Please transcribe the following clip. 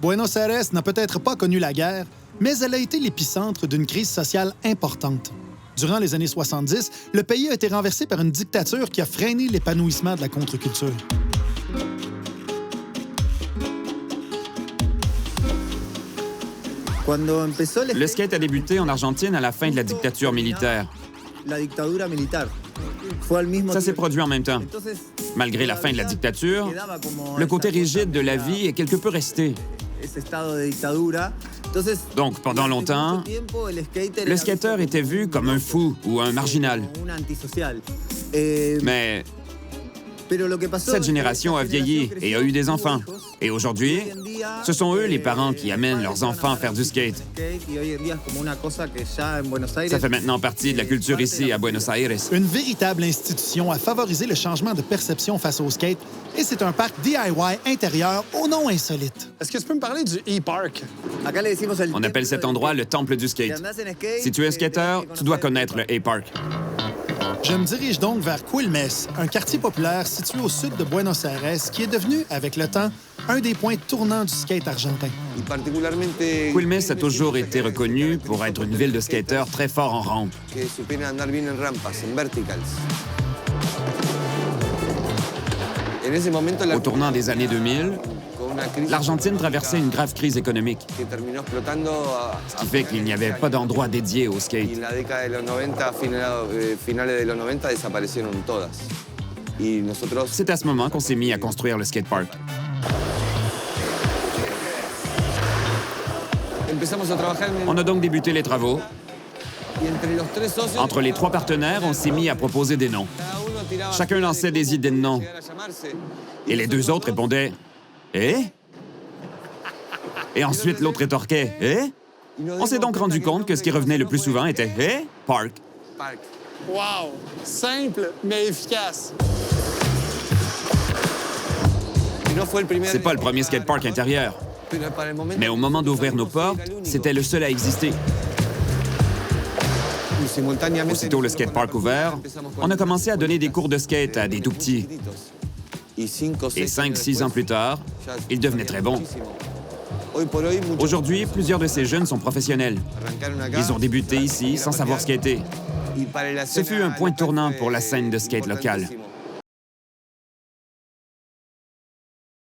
Buenos Aires n'a peut-être pas connu la guerre, mais elle a été l'épicentre d'une crise sociale importante. Durant les années 70, le pays a été renversé par une dictature qui a freiné l'épanouissement de la contre-culture. Le skate a débuté en Argentine à la fin de la dictature militaire. Ça s'est produit en même temps. Malgré la fin de la dictature, le côté rigide de la vie est quelque peu resté. Donc, pendant longtemps, le skateur était vu comme un fou ou un marginal. Mais cette génération a vieilli et a eu des enfants. Et aujourd'hui, ce sont eux les parents qui amènent leurs enfants à faire du skate. Ça fait maintenant partie de la culture ici, à Buenos Aires. Une véritable institution a favorisé le changement de perception face au skate et c'est un parc DIY intérieur au nom insolite. Est-ce que tu peux me parler du e-park? On appelle cet endroit le temple du skate. Si tu es skateur, tu dois connaître le A-Park. Je me dirige donc vers Quilmes, un quartier populaire situé au sud de Buenos Aires qui est devenu, avec le temps, un des points tournants du skate argentin. Quilmes a toujours été reconnu pour être une ville de skateurs très fort en rampe. Au tournant des années 2000, l'Argentine traversait une grave crise économique, ce qui fait qu'il n'y avait pas d'endroit dédié au skate. C'est à ce moment qu'on s'est mis à construire le skatepark. On a donc débuté les travaux. Entre les trois partenaires, on s'est mis à proposer des noms. Chacun lançait des idées de noms. Et les deux autres répondaient « Eh? » Et ensuite, l'autre rétorquait « Eh? » On s'est donc rendu compte que ce qui revenait le plus souvent était « Eh? Park. » Wow! Simple, mais efficace. C'est pas le premier skatepark intérieur. Mais au moment d'ouvrir nos portes, c'était le seul à exister. Aussitôt le skatepark ouvert, on a commencé à donner des cours de skate à des tout-petits. Et 5-6 ans plus tard, ils devenaient très bons. Aujourd'hui, plusieurs de ces jeunes sont professionnels. Ils ont débuté ici sans savoir skater. Ce fut un point tournant pour la scène de skate locale.